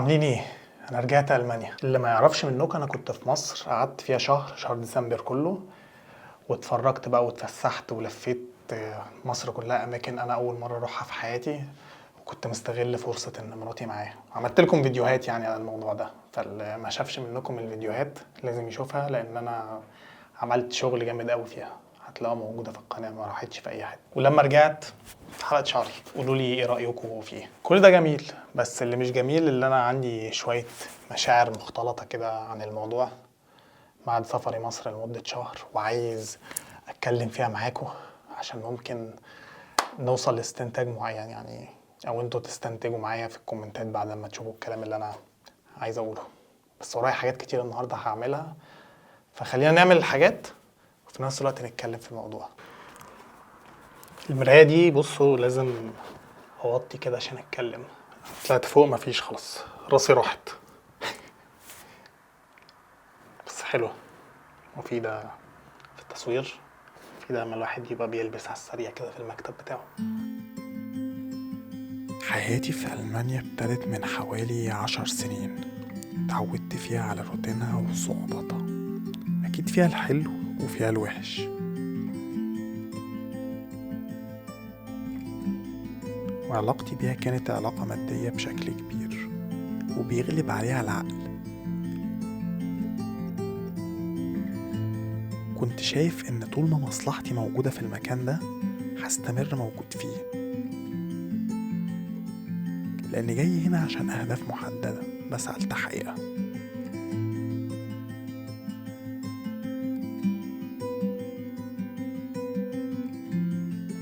عاملين ايه؟ انا رجعت المانيا. اللي ما يعرفش منكم انا كنت في مصر، قعدت فيها شهر ديسمبر كله، واتفرجت بقى واتفسحت ولفيت مصر كلها، اماكن انا اول مره اروحها في حياتي، وكنت مستغل فرصه ان مراتي معايا. عملت لكم فيديوهات يعني على الموضوع ده، فاللي ما شافش منكم الفيديوهات لازم يشوفها، لان انا عملت شغل جامد قوي فيها. هتلاقوها موجوده في القناه، ما راحتش في اي حته. ولما رجعت حلقت شعري، قولوا لي ايه رايكم فيه. كل ده جميل، بس اللي مش جميل اللي انا عندي شويه مشاعر مختلطه كده عن الموضوع بعد سفري مصر لمده شهر، وعايز اتكلم فيها معاكم عشان ممكن نوصل لاستنتاج معين يعني، او انتوا تستنتجوا معايا في الكومنتات بعد ما تشوفوا الكلام اللي انا عايز اقوله. بس ورايا حاجات كتير النهارده هعملها، فخلينا نعمل الحاجات وفي نفس الوقت نتكلم في الموضوع. المراية دي بصوا لازم اوطي كده عشان اتكلم. طلعت فوق مفيش، خلاص راسي راحت. بس حلوة مفيدة في التصوير، مفيدة لما الواحد يبقى بيلبس على السريع كده في المكتب بتاعه. حياتي في ألمانيا ابتدت من حوالي 10 سنين. اتعودت فيها على روتينها وصعوباتها، أكيد فيها الحلو وفيها الوحش. وعلاقتي بيها كانت علاقة مادية بشكل كبير، وبيغلب عليها العقل. كنت شايف إن طول ما مصلحتي موجودة في المكان ده هستمر موجود فيه، لأني جاي هنا عشان أهداف محددة بسعى لتحقيقها.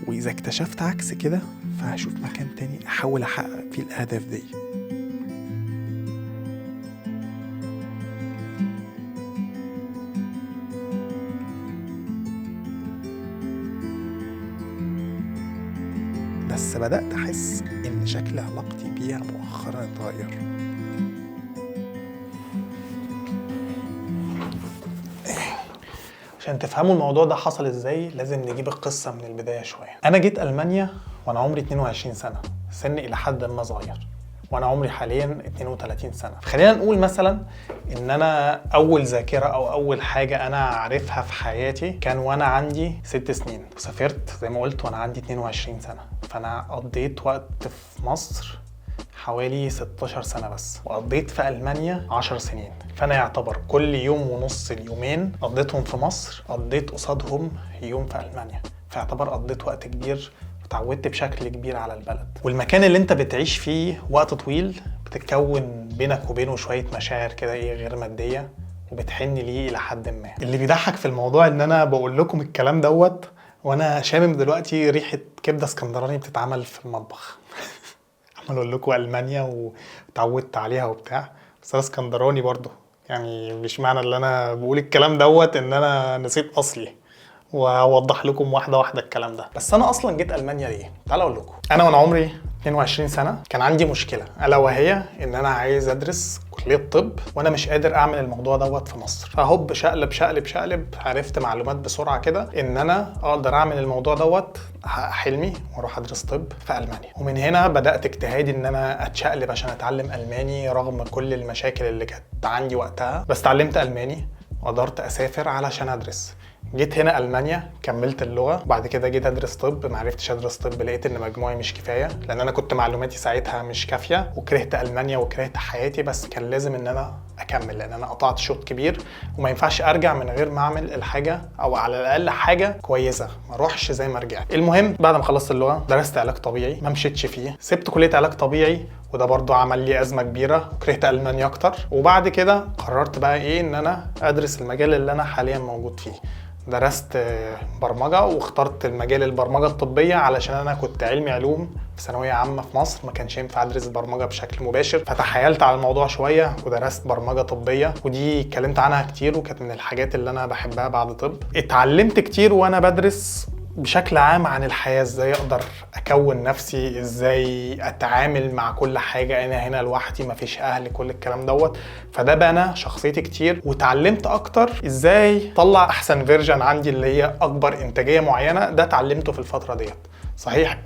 وإذا اكتشفت عكس كده فهشوف مكان تاني أحاول أحقق فيه الأهداف دي. بس بدأت أحس إن شكل علاقتي بيها مؤخرا اتغير. عشان تفهموا الموضوع ده حصل ازاي لازم نجيب القصة من البداية شوية. أنا جيت ألمانيا وأنا عمري 22 سنة، سن إلى حد ما صغير، وأنا عمري حاليا 32 سنة. خلينا نقول مثلا إن أنا أول ذاكرة أو أول حاجة أنا عارفها في حياتي كان وأنا عندي 6 سنين، وسافرت زي ما قلت وأنا عندي 22 سنة. فأنا قضيت وقت في مصر حوالي 16 سنة بس، وقضيت في ألمانيا 10 سنين. فأنا يعتبر كل يوم ونص اليومين قضيتهم في مصر قضيت قصادهم يوم في ألمانيا، فيعتبر قضيت وقت كبير وتعودت بشكل كبير على البلد. والمكان اللي انت بتعيش فيه وقت طويل بتتكون بينك وبينه شوية مشاعر كده غير مادية، وبتحن ليه إلى حد ما. اللي بيضحك في الموضوع إن أنا بقول لكم الكلام دوت وأنا شامم دلوقتي ريحة كبدة اسكندراني بتتعمل في المطبخ. عمال اقول لكم المانيا وتعودت عليها وبتاع، بس انا اسكندراني برضو، يعني مش معنى اللي انا بقول الكلام دوت ان انا نسيت اصلي. واوضح لكم واحده واحده الكلام ده. بس انا اصلا جيت المانيا ليه؟ تعالوا اقول لكم. انا وانا عمري 22 سنه كان عندي مشكله، الا وهي ان انا عايز ادرس كليه طب، وانا مش قادر اعمل الموضوع دوت في مصر. فهوب شقلب عرفت معلومات بسرعه كده ان انا اقدر اعمل الموضوع دوت، احقق حلمي واروح ادرس طب في المانيا. ومن هنا بدات اجتهادي ان انا اتشقلب عشان اتعلم الماني رغم كل المشاكل اللي كانت عندي وقتها. بس اتعلمت الماني وقدرت اسافر علشان ادرس. جيت هنا ألمانيا كملت اللغة، وبعد كده جيت أدرس طب. معرفتش أدرس طب، لقيت إن مجموعي مش كفاية، لأن أنا كنت معلوماتي ساعتها مش كافية، وكرهت ألمانيا وكرهت حياتي. بس كان لازم إن أنا أكمل، لأن أنا قطعت شوط كبير وما ينفعش أرجع من غير ما أعمل الحاجة، أو على الأقل حاجة كويسة، ما أروحش زي ما رجعت. المهم بعد ما خلصت اللغة درست علاج طبيعي، ما مشيتش فيه، سبت كلية علاج طبيعي، وده برضو عمل لي أزمة كبيرة وكرهت ألمانيا أكتر. وبعد كده قررت بقى إيه، إن أنا أدرس المجال اللي أنا حاليا موجود فيه. درست برمجة واخترت المجال البرمجة الطبية علشان أنا كنت علمي علوم في ثانوية عامة في مصر، ما كانش ينفع أدرس برمجة بشكل مباشر، فتحايلت على الموضوع شوية ودرست برمجة طبية، ودي اتكلمت عنها كتير وكانت من الحاجات اللي أنا بحبها بعد طب. اتعلمت كتير وأنا بدرس بشكل عام عن الحياة، ازاي اقدر اكون نفسي، ازاي اتعامل مع كل حاجة، انا هنا لوحدي مفيش اهل، كل الكلام دوت. فده بنى شخصيتي كتير، وتعلمت اكتر ازاي اطلع احسن فيرجن عندي اللي هي اكبر انتاجية معينة. ده اتعلمته في الفترة ديت، صحيح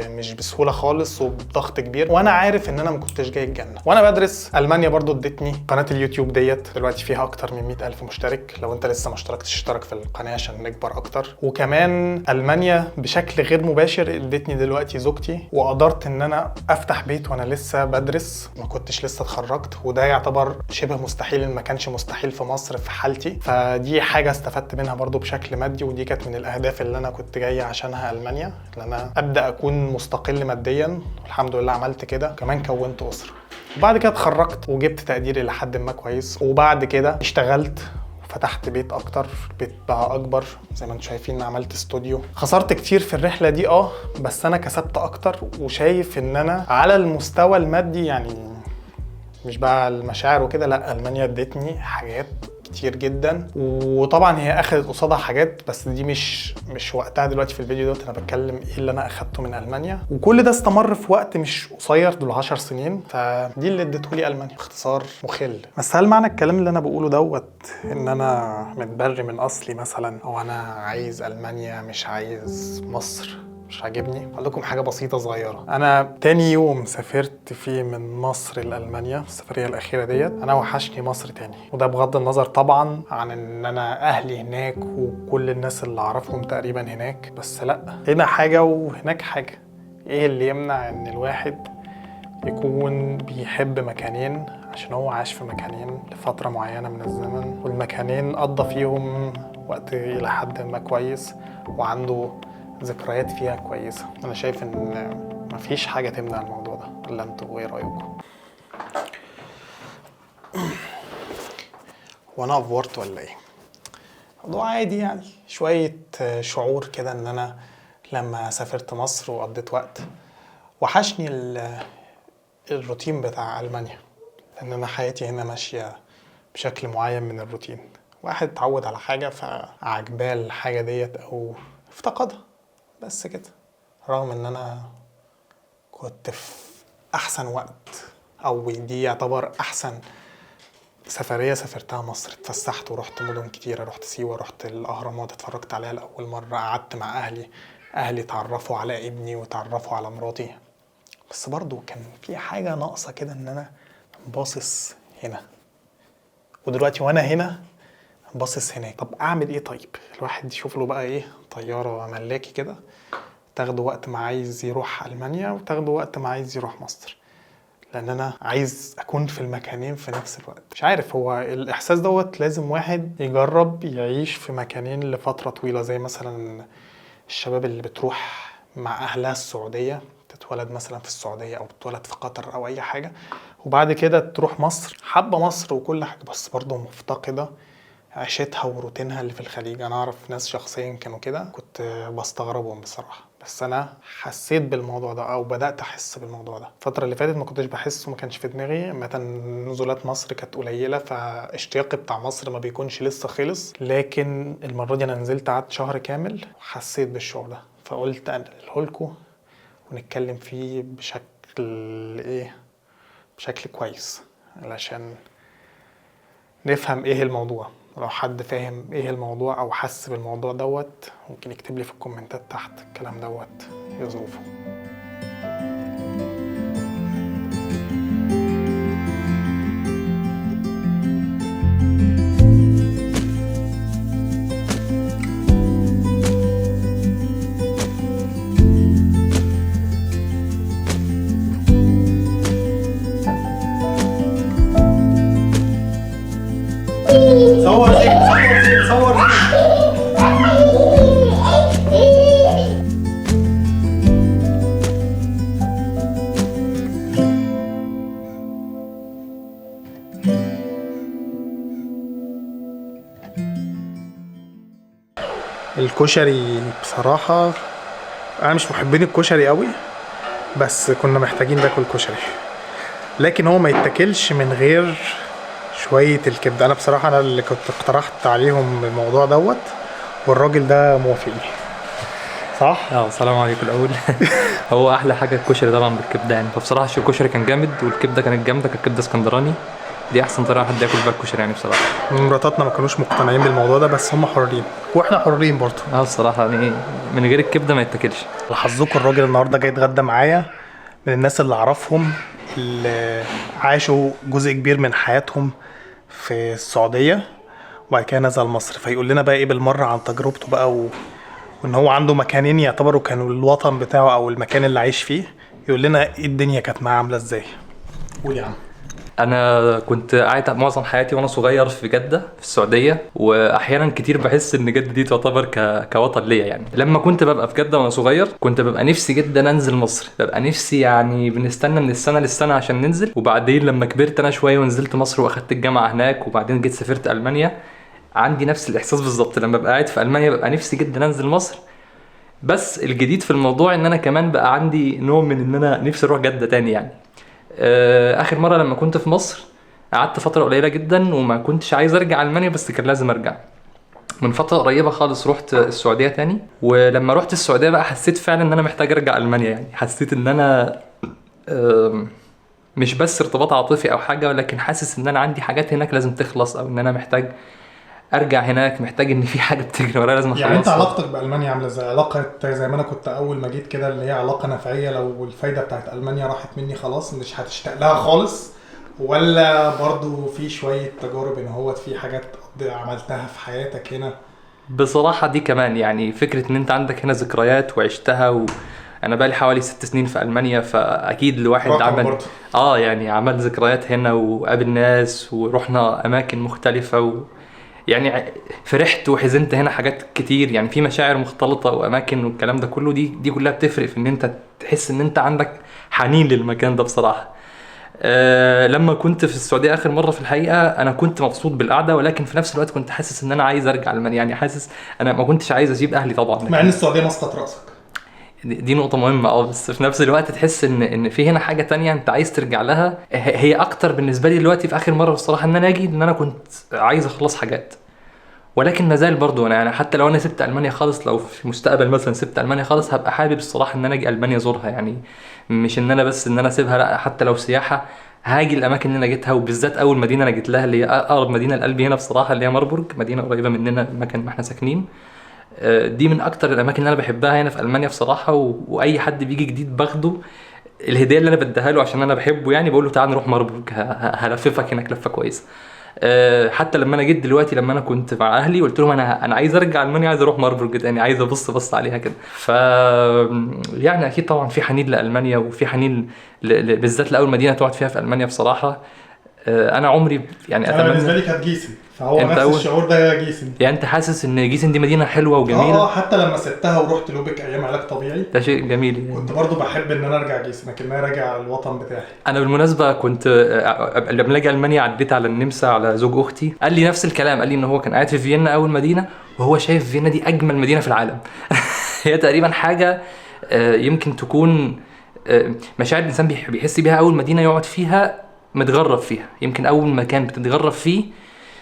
مش بسهوله خالص وبضغط كبير، وانا عارف ان انا ما كنتش جاي الجنه. وانا بدرس المانيا برضو ادتني قناه اليوتيوب ديت، دلوقتي فيها اكتر من 100,000 مشترك. لو انت لسه ما اشتركتش اشترك في القناه عشان نكبر اكتر. وكمان المانيا بشكل غير مباشر ادتني دلوقتي زوجتي، وقدرت ان انا افتح بيت وانا لسه بدرس، ما كنتش لسه اتخرجت، وده يعتبر شبه مستحيل ان ما كانش مستحيل في مصر في حالتي. فدي حاجه استفدت منها برضو بشكل مادي، ودي كانت من الاهداف اللي انا كنت جاي عشانها المانيا، ان انا ابدا اكون مستقل ماديا. والحمد لله عملت كده، كمان كونت اسره. وبعد كده اتخرجت وجبت تقديري لحد ما كويس، وبعد كده اشتغلت فتحت بيت اكتر، بيت بقى اكبر زي ما انتم شايفين. عملت استوديو. خسرت كتير في الرحله دي بس انا كسبت اكتر، وشايف ان انا على المستوى المادي يعني مش بقى المشاعر وكده، لا المانيا ادتني حاجات كتير جدا، وطبعا هي اخذت قصادها حاجات، بس دي مش وقتها دلوقتي في الفيديو دوت. انا بتكلم ايه اللي انا اخدته من المانيا، وكل ده استمر في وقت مش قصير، دول 10 سنين. فدي اللي اديتهولي المانيا باختصار مخل. بس هل معنى الكلام اللي انا بقوله دوت ان انا متبري من اصلي مثلا، او انا عايز المانيا مش عايز مصر، مش عاجبني؟ اقول لكم حاجه بسيطه صغيره. انا تاني يوم سافرت فيه من مصر لالمانيا، السفريه الاخيره ديت، انا وحشني مصر تاني. وده بغض النظر طبعا عن ان انا اهلي هناك وكل الناس اللي اعرفهم تقريبا هناك، بس لا، هنا حاجه وهناك حاجه. ايه اللي يمنع ان الواحد يكون بيحب مكانين عشان هو عاش في مكانين لفتره معينه من الزمن، والمكانين قضى فيهم وقت الى حد ما كويس، وعنده ذكريات فيها كويسة؟ أنا شايف إن مفيش حاجة تمنع الموضوع ده، ولا أنتوا إيه رأيكم؟ وأنا أفورت ولا إيه؟ موضوع عادي يعني، شوية شعور كده إن أنا لما سافرت مصر وقضيت وقت، وحشني الروتين بتاع ألمانيا، لأن أنا حياتي هنا ماشية بشكل معين من الروتين. واحد اتعود على حاجة فعجباه الحاجة ديت أو افتقدها، بس كده. رغم ان انا كنت في احسن وقت، او دي يعتبر احسن سفرية سافرتها مصر. اتفسحت ورحت مدن كتيرة، رحت سيوة، رحت الاهرامات، اتفرجت عليها لاول مرة، قعدت مع اهلي اتعرفوا على ابني وتعرفوا على مراتي. بس برضو كان في حاجة ناقصة كده، ان انا باصص هنا، ودلوقتي وانا هنا باصص هناك. طب اعمل ايه؟ طيب الواحد يشوف له بقى ايه، طيارة ملاكي كده تاخده وقت ما عايز يروح ألمانيا، وتاخده وقت ما عايز يروح مصر، لأن أنا عايز أكون في المكانين في نفس الوقت. مش عارف، هو الإحساس دوت لازم واحد يجرب يعيش في مكانين لفترة طويلة، زي مثلا الشباب اللي بتروح مع أهلها السعودية، تتولد مثلا في السعودية أو تتولد في قطر أو أي حاجة، وبعد كده تروح مصر، حابة مصر وكل حاجة، بس برضه مفتقدة عيشتها وروتينها اللي في الخليج. انا اعرف ناس شخصيا كانوا كده، كنت بستغربهم بصراحه، بس انا حسيت بالموضوع ده، او بدات احس بالموضوع ده. الفتره اللي فاتت ما كنتش بحس وما كانش في دماغي، مثلا نزولات مصر كانت قليله، فاشتياقي بتاع مصر ما بيكونش لسه خلص. لكن المره دي انا نزلت قعدت شهر كامل وحسيت بالشعور ده، فقلت انقله لكم ونتكلم فيه بشكل كويس، علشان نفهم ايه الموضوع. لو حد فاهم ايه الموضوع او حس بالموضوع دوت، ممكن يكتب لي في الكومنتات تحت الكلام دوت ايه ظروفه. صور الكشري بصراحة أنا مش محبين الكشري قوي، بس كنا محتاجين ناكل كشري، لكن هو ما يتاكلش من غير شوية الكبدة. أنا بصراحة أنا اللي كنت اقترحت عليهم الموضوع دوت، والراجل ده موافقني، صح؟ السلام عليكم الأول. هو أحلى حاجة الكشري طبعا بالكبدة يعني، فبصراحة الكشري كان جامد والكبدة كانت جامدة، كانت كبدة اسكندراني، دي أحسن طريقة حد ياكل بيها الكشري يعني بصراحة. مراتاتنا ما كانوش مقتنعين بالموضوع ده، بس هم حرين. واحنا حرين برضه. الصراحه يعني من غير الكبده ما يتاكلش. لحظكم الراجل النهارده جاي يتغدى معايا، من الناس اللي اعرفهم اللي عاشوا جزء كبير من حياتهم في السعوديه وبعد كده نزل مصر، فيقول لنا بقى ايه بالمره عن تجربته بقى وان هو عنده مكانين يعتبروا كانوا الوطن بتاعه او المكان اللي عايش فيه. يقول لنا ايه الدنيا كانت معاه عامله ازاي. قول يا عم. انا كنت قاعد معظم حياتي وانا صغير في جده في السعوديه، واحيانا كتير بحس ان جده دي تعتبر كوطن ليا. يعني لما كنت ببقى في جده وانا صغير كنت ببقى نفسي جدا انزل مصر، ببقى نفسي يعني بنستنى من السنه للسنه عشان ننزل. وبعدين لما كبرت انا شويه ونزلت مصر واخدت الجامعه هناك وبعدين جيت سافرت المانيا، عندي نفس الاحساس بالظبط. لما ببقى قاعد في المانيا ببقى نفسي جدا انزل مصر. بس الجديد في الموضوع ان انا كمان بقى عندي نوع من ان انا نفسي اروح جده تاني. يعني اخر مره لما كنت في مصر قعدت فتره قليله جدا وما كنتش عايز ارجع المانيا، بس كان لازم ارجع. من فتره قريبه خالص رحت السعوديه تاني، ولما رحت السعوديه بقى حسيت فعلا ان انا محتاج ارجع المانيا. يعني حسيت ان انا مش بس ارتباط عاطفي او حاجه، ولكن حاسس ان انا عندي حاجات هناك لازم تخلص، او ان انا محتاج ارجع هناك، محتاج ان في حاجه بتجري ورايا لازم اخلصها. يعني انت علاقتك بالمانيا عامله ازاي؟ علاقه زي ما انا كنت اول ما جيت كده، اللي هي علاقه نفعيه، لو الفايده بتاعت المانيا راحت مني خلاص مش هتشتاق لها خالص، ولا برضو في شويه تجارب ان هو في حاجات عملتها في حياتك هنا؟ بصراحه دي كمان يعني فكره ان انت عندك هنا ذكريات وعشتها. انا بقى لي حوالي 6 سنين في المانيا، فاكيد الواحد عمل يعني عمل ذكريات هنا وقابل ناس ورحنا اماكن مختلفه يعني فرحت وحزنت هنا حاجات كتير. يعني في مشاعر مختلطه واماكن والكلام ده كله، دي كلها بتفرق في ان انت تحس ان انت عندك حنين للمكان ده بصراحه. لما كنت في السعوديه اخر مره في الحقيقه انا كنت مبسوط بالقعده، ولكن في نفس الوقت كنت حاسس ان انا عايز ارجع المانيا. يعني حاسس انا ما كنتش عايز اسيب اهلي طبعا، مع ان السعوديه مسقط راسك. دي نقطة مهمة بس في نفس الوقت تحس ان في هنا حاجة تانية انت عايز ترجع لها. هي اكتر بالنسبة لي دلوقتي في اخر مرة بصراحة ان انا اجي، ان انا كنت عايز اخلص حاجات، ولكن مازال برضو انا حتى لو انا سبت المانيا خالص، لو في المستقبل مثلا سبت المانيا خالص، هبقى حابب الصراحة ان انا اجي المانيا ازورها. يعني مش ان انا بس ان انا اسيبها، لا حتى لو سياحة هاجي الاماكن اللي انا جيتها، وبالذات اول مدينة انا جيت لها اللي هي اقرب مدينة لقلبي هنا بصراحة، اللي هي ماربورغ، مدينة قريبة مننا المكان ما احنا ساكنين. دي من اكتر الاماكن اللي انا بحبها هنا في المانيا بصراحه. واي حد بيجي جديد باخده الهديه اللي انا بديها له عشان انا بحبه، يعني بقول له تعال نروح ماربورغ هلففك هناك لفه كويسه. حتى لما انا جيت دلوقتي لما انا كنت مع اهلي قلت لهم انا عايز ارجع المانيا، عايز اروح ماربورغ تاني، عايز بص عليها كده. ف يعني اكيد طبعا في حنين لالمانيا، وفي حنين بالذات لاول مدينه تقعد فيها في المانيا بصراحه. انا عمري يعني انا بالنسبه لي كانت جيسن، فهو نفس الشعور ده جيسن. يعني انت حاسس ان جيسن دي مدينه حلوه وجميله؟ حتى لما سبتها ورحت لوبك ايام علاج طبيعي ده شيء جميل يعني. كنت برضو بحب ان انا ارجع جيسن، لكن انا راجع الوطن بتاعي. انا بالمناسبه كنت لما اجي المانيا عديت على النمسا على زوج اختي، قال لي نفس الكلام، قال لي ان هو كان قاعد في فيينا اول مدينه وهو شايف فيينا دي اجمل مدينه في العالم. هي تقريبا حاجه يمكن تكون مشاعر الانسان بيحس بيها اول مدينه يقعد فيها متغرب فيها. يمكن اول مكان بتتغرب فيه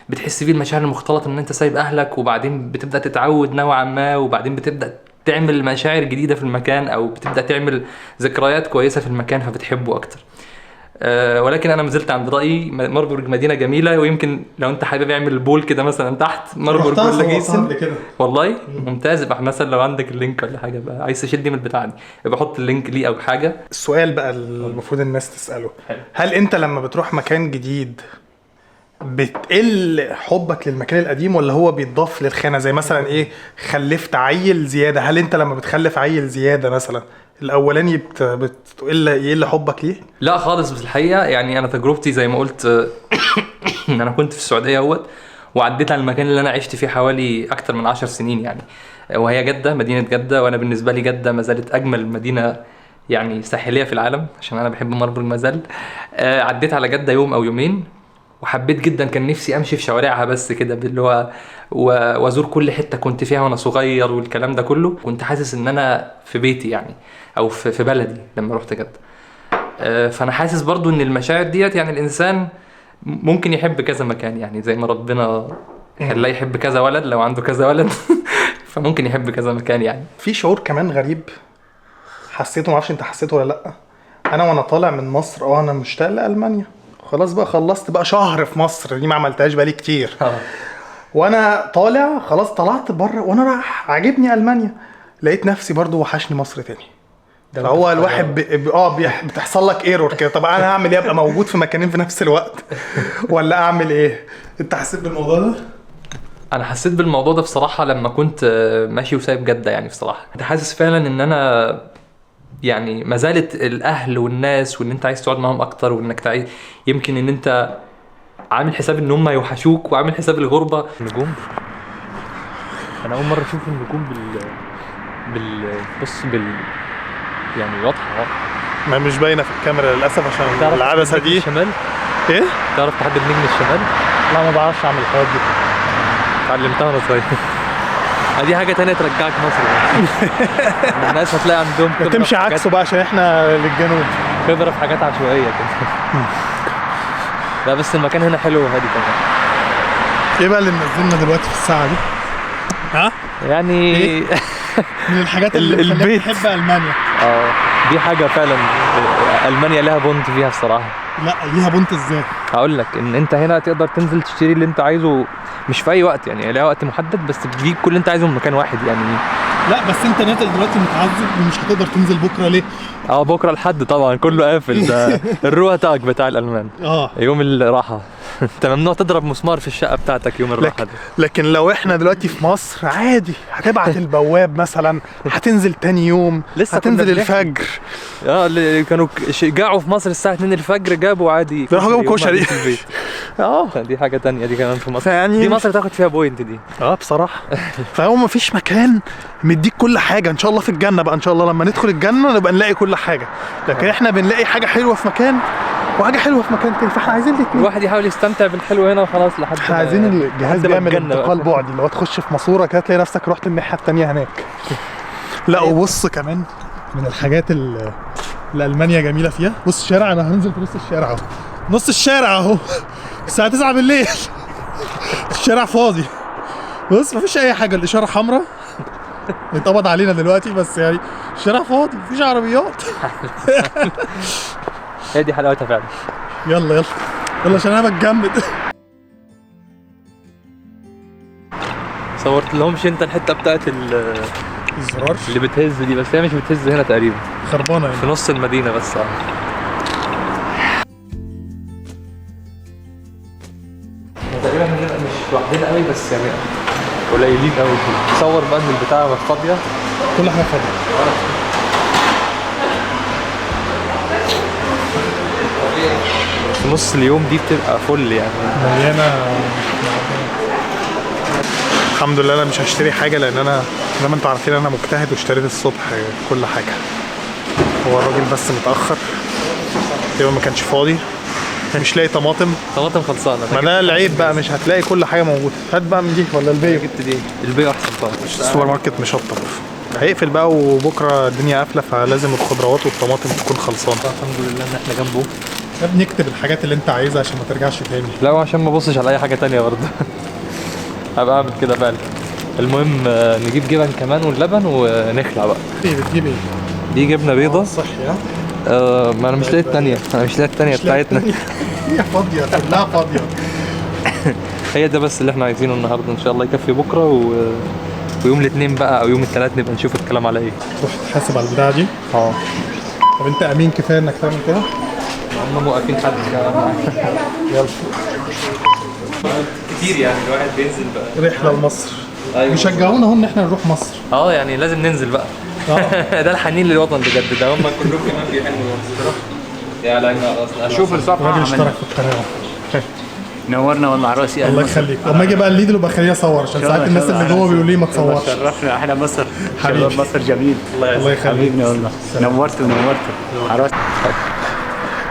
بتحس بيه المشاعر المختلطه، ان انت سايب اهلك وبعدين بتبدا تتعود نوعا ما، وبعدين بتبدا تعمل مشاعر جديده في المكان، او بتبدا تعمل ذكريات كويسه في المكان فبتحبه اكتر. ولكن انا مازلت عند رايي ماربورغ مدينه جميله، ويمكن لو انت حابب اعمل البول كده مثلا تحت ماربورغ ولا جيسن والله ممتاز. يبقى مثلا لو عندك اللينك ولا حاجه بقى عايز تشيل دي من البتاع دي يبقى احط اللينك ليه او حاجه. السؤال بقى المفروض الناس تساله، هل انت لما بتروح مكان جديد بتقل حبك للمكان القديم، ولا هو بيتضاف للخانه؟ زي مثلا ايه، خلفت عيل زياده، هل انت لما بتخلف عيل زياده مثلا الاولاني يقل حبك ليه؟ لا خالص بالحقيقه. يعني انا تجربتي زي ما قلت ان انا كنت في السعوديه وعديت على المكان اللي انا عشت فيه حوالي اكتر من 10 سنين يعني، وهي جده، مدينه جده. وانا بالنسبه لي جده ما زالت اجمل مدينه يعني ساحليه في العالم، عشان انا بحب ماربورغ ما زال. عديت على جده يوم او يومين وحبيت جدا، كان نفسي امشي في شوارعها بس كده اللي هو وازور كل حته كنت فيها وانا صغير والكلام ده كله. كنت حاسس ان انا في بيتي يعني، او في بلدي لما رحت جده. فانا حاسس برضو ان المشاعر ديت يعني الانسان ممكن يحب كذا مكان، يعني زي ما ربنا خلاه يحب كذا ولد، لو عنده كذا ولد فممكن يحب كذا مكان. يعني في شعور كمان غريب حسيته، معرفش انت حسيته ولا لا. انا وانا طالع من مصر انا مشتاق لألمانيا، خلاص بقى خلصت بقى شهر في مصر، دي ما عملتهاش بقالي كتير. وانا طالع خلاص طلعت بره وانا رايح عاجبني المانيا، لقيت نفسي برضو وحشني مصر تاني. فهو الواحد بتحصل لك ايرور كده. طب انا هعمل ايه؟ ابقى موجود في مكانين في نفس الوقت ولا اعمل ايه؟ انت حسيت بالموضوع ده؟ انا حسيت بالموضوع ده بصراحه لما كنت ماشي وسايب جده. يعني بصراحه كنت حاسس فعلا ان انا يعني ما زالت الاهل والناس وان انت عايز تقعد معاهم اكتر، وانك يمكن ان انت عامل حساب ان هم يوحشوك وعامل حساب الغربه. النجوم، انا اول مره اشوف النجوم بص يعني واضحه. ما مش باينه في الكاميرا للاسف عشان العدسه دي. الشمال ايه؟ تعرف تحدد نجم الشمال؟ لا ما بعرفش اعمل الحاجات دي، اتعلمتها وانا صغير. دي حاجه تانية ترجعك مصر. الناس هتلاقي عندهم تمشي عكسه بقى عشان احنا للجنوب، خبره في حاجات عشوائيه كده. لا بس المكان هنا حلو وهادي كمان. ايه بقى اللي منزلنا دلوقتي في الساعه دي؟ ها يعني إيه؟ من الحاجات اللي البيت. بتحب المانيا. دي حاجه فعلا المانيا لها بونت فيها الصراحه. لا ليها بونت ازاي؟ هقول لك ان انت هنا تقدر تنزل تشتري اللي انت عايزه مش في اي وقت، يعني لها وقت محدد بس بتجيب كل اللي انت عايزه من مكان واحد يعني. لا بس انت نازل دلوقتي متعذب ومش هتقدر تنزل بكره ليه؟ بكره الحد طبعا كله قافل. ده الروح تاج بتاع الالمان. يوم الراحه. انت ممنوع تضرب مسمار في الشقه بتاعتك يوم الراحه ده. لكن لو احنا دلوقتي في مصر عادي هتبعت البواب مثلا، هتنزل تاني يوم، لسه هتنزل الفجر. اللي كانوا جاعوا في مصر الساعه 2 الفجر جابوا عادي. راحوا جابوا كشري في البيت. دي حاجه تانية دي كمان في مصر. يعني دي مصر تاخد فيها بوينت دي. بصراحه. فهو مفيش مكان مديك كل حاجه. ان شاء الله في الجنه بقى، ان شاء الله لما ندخل الجنه نبقى نلاقي كل حاجه. لكن احنا بنلاقي حاجه حلوه في مكان وحاجه حلوه في مكان تاني، فاحنا عايزين الاثنين. الواحد يحاول يستمتع بالحلو هنا وخلاص لحد احنا عايزين الجهاز بيعمل انتقال بعدي، اللي هو تخش في ماسوره كده تلاقي نفسك رحت الناحيه الثانيه هناك. لا وبص كمان من الحاجات اللي المانيا جميله فيها، بص الشارع، انا هنزل في نص الشارع اهو، نص الشارع اهو الساعه 9 بالليل الشارع فاضي. بص مفيش اي حاجه، الاشاره حمراء اتقبض علينا دلوقتي بس يعني الشارع فاضي مفيش عربيات. هي دي حلاوتها فعلا. يلا يلا يلا عشان انا بتجمد. صورت لهمش انت الحته بتاعت الزرار اللي بتهز دي؟ بس هي مش بتهز هنا تقريبا، خربانه يعني في نص المدينه بس. تقريبا هنبقى مش لوحدنا قوي بس يعني قليلين قوي. تصور بقى ان البتاعه فاضيه، كل حاجه فاضيه. في نص اليوم دي بتبقى فل يعني مليانه. الحمد لله انا مش هشتري حاجه لان انا زي ما انتم عارفين انا مجتهد واشتريت الصبح كل حاجه. هو الراجل بس متاخر يبقى ما كانش فاضي، مش لاقي طماطم خلصانه. ما ده العيب بقى، مش هتلاقي كل حاجه موجوده. هات بقى من دي ولا البيو؟ جبت دي البيو احسن طبعا. السوبر ماركت مشطب هيقفل بقى وبكره الدنيا قافله، فلازم الخضروات والطماطم تكون خلصانه. الحمد لله ان احنا جنبه. يا ابني اكتب الحاجات اللي انت عايزها عشان ما ترجعش تاني. لا عشان ما ابصش على اي حاجه تانية برضه. هبقى اعمل كده فعلا. المهم نجيب جبن كمان واللبن ونخلع بقى. بتجيب ايه؟ دي جبنه بيضه صحي. ما انا مش لاقي الثانيه، بتاعتنا. هي فاضيه كلها فاضيه. هي ده بس اللي احنا عايزينه النهارده، ان شاء الله يكفي بكره ويوم الاثنين بقى او يوم الثلاث نبقى نشوف الكلام على ايه. تروح تحاسب على البتاعه دي. طب انت امين كفايه انك تعمل كده؟ هم موقفين حد يلا كتير يعني الواحد بينزل بقى رحله لمصر. أيوة. بيشجعونا اهو ان احنا نروح مصر. يعني لازم ننزل بقى. ده الحنين للوطن بجد، ده هم كلهم كمان بيحنوا لمصر. يا لا شوف الصفحه الراجل اشترك في القناه. نورنا والله على راسي. الله يخليك. لما اجي بقى الليدل ببقى خليني اصور عشان ساعات الناس اللي جوه بيقولوا لي ما تصورش. شرفنا احنا مصر حبيبي. شباب مصر جميل. الله يخليك حبيبنا والله. نورت على راسي.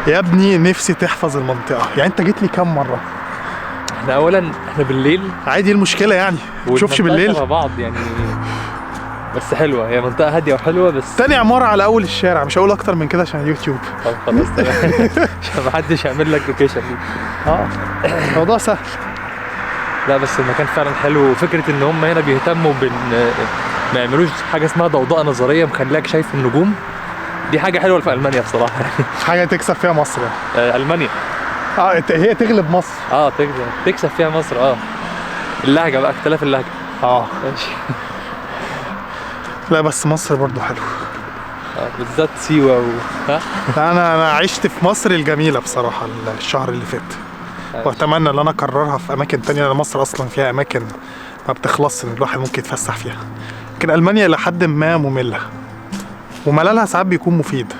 يا ابني نفسي تحفظ المنطقه، يعني انت جيت لي كام مره؟ احنا اولا بالليل عادي، المشكله يعني ما تشوفش بالليل مع بعض يعني، بس حلوه، هي منطقه هاديه وحلوه. بس تاني عماره على اول الشارع، مش هقول اكتر من كده عشان يوتيوب. طب خلاص عشان محدش يعمل لك لوكيشن دي. الموضوع سهل. لا بس المكان فعلا حلو، وفكره ان هم هنا بيهتموا ما يعملوش حاجه اسمها ضوضاء نظريه مخليك شايف النجوم. دي حاجه حلوه في المانيا بصراحه. حاجه تكسب فيها مصر يعني. المانيا هي تغلب مصر. تكسب فيها مصر. اللهجه بقى، اختلاف اللهجه. ماشي. لا بس مصر برضو حلو. بالذات سيوه ها. انا عشت في مصر الجميله بصراحه الشهر اللي فات، واتمنى ان انا اكررها في اماكن تانية، لان مصر اصلا فيها اماكن ما بتخلصش ان الواحد ممكن يتفسح فيها. لكن المانيا لحد ما ممله، ومللها ساعات بيكون مفيد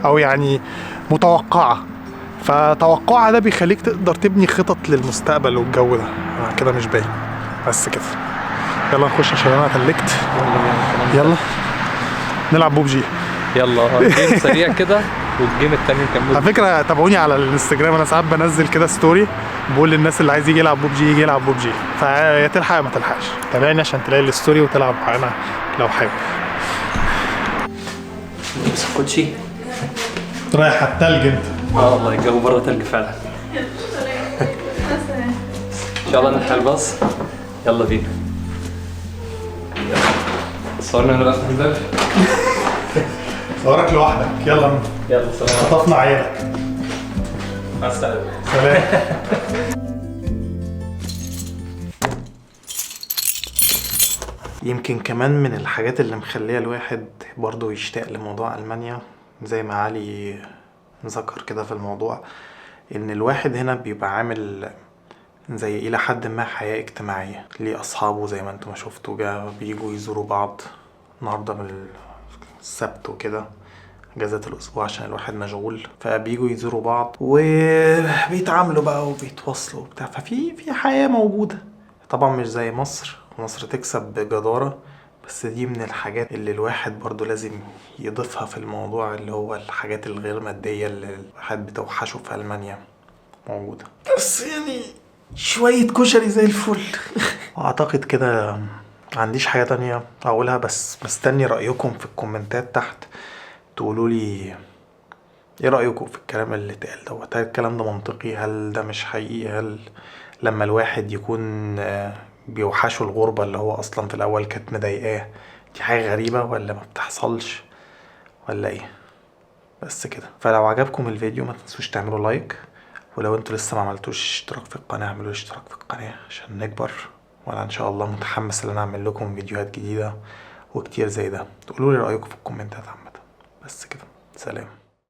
او يعني متوقعه، فتوقعها ده بيخليك تقدر تبني خطط للمستقبل والجو ده. كده مش باين بس كده. يلا نخش عشان انا اتلكت. يلا نلعب بوبجي. يلا جيم سريع كده والجيم التاني نكمل. على فكره تابعوني على الانستجرام، انا ساعات بنزل كده ستوري بقول للناس اللي عايز يجي يلعب بوبجي يجي يلعب بوبجي، فيا تلحق يا ما تلحقش. تابعني عشان تلاقي الستوري وتلعب معانا لو حابب. نلبس الكوتشي. رايح على التلج انت؟ والله الجو بره تلج فعلا. ان شاء الله نلحق الباص. يلا بينا. صورنا انا بقى في الباب. صورك لوحدك. يلا سلام. خطفنا عيالك. مع السلامه. سلام. يمكن كمان من الحاجات اللي مخليه الواحد برضو يشتاق لموضوع ألمانيا، زي ما علي ذكر كده في الموضوع، ان الواحد هنا بيبقى عامل زي الى حد ما حياة اجتماعية، ليه اصحابه زي ما انتم ما شفتوا بيجوا يزوروا بعض. النهارده من السبت وكده اجازات الاسبوع عشان الواحد مشغول، فبيجوا يزوروا بعض وبيتعاملوا بقى وبيتواصلوا وبتاع، ففي حياة موجودة. طبعا مش زي مصر تكسب بجدارة، بس دي من الحاجات اللي الواحد برضو لازم يضيفها في الموضوع، اللي هو الحاجات الغير مادية اللي الواحد بتوحشه في ألمانيا موجودة. بس يعني شوية كشري زي الفل. أعتقد كده عنديش حاجة تانية أقولها، بس مستني رأيكم في الكومنتات تحت، تقولولي ايه رأيكم في الكلام اللي اتقال دوت. هل الكلام ده منطقي؟ هل ده مش حقيقي؟ هل لما الواحد يكون بيوحشه الغربة اللي هو اصلا في الاول كانت مضايقاه، دي حاجة غريبة ولا ما بتحصلش ولا ايه؟ بس كده. فلو عجبكم الفيديو ما تنسوش تعملوا لايك، ولو انتوا لسه ما عملتوش اشتراك في القناة اعملوا اشتراك في القناة عشان نكبر. وانا ان شاء الله متحمس ان انا اعمل لكم فيديوهات جديدة وكتير زي ده. تقولوا لي رأيكم في الكومنتات عامة. بس كده، سلام.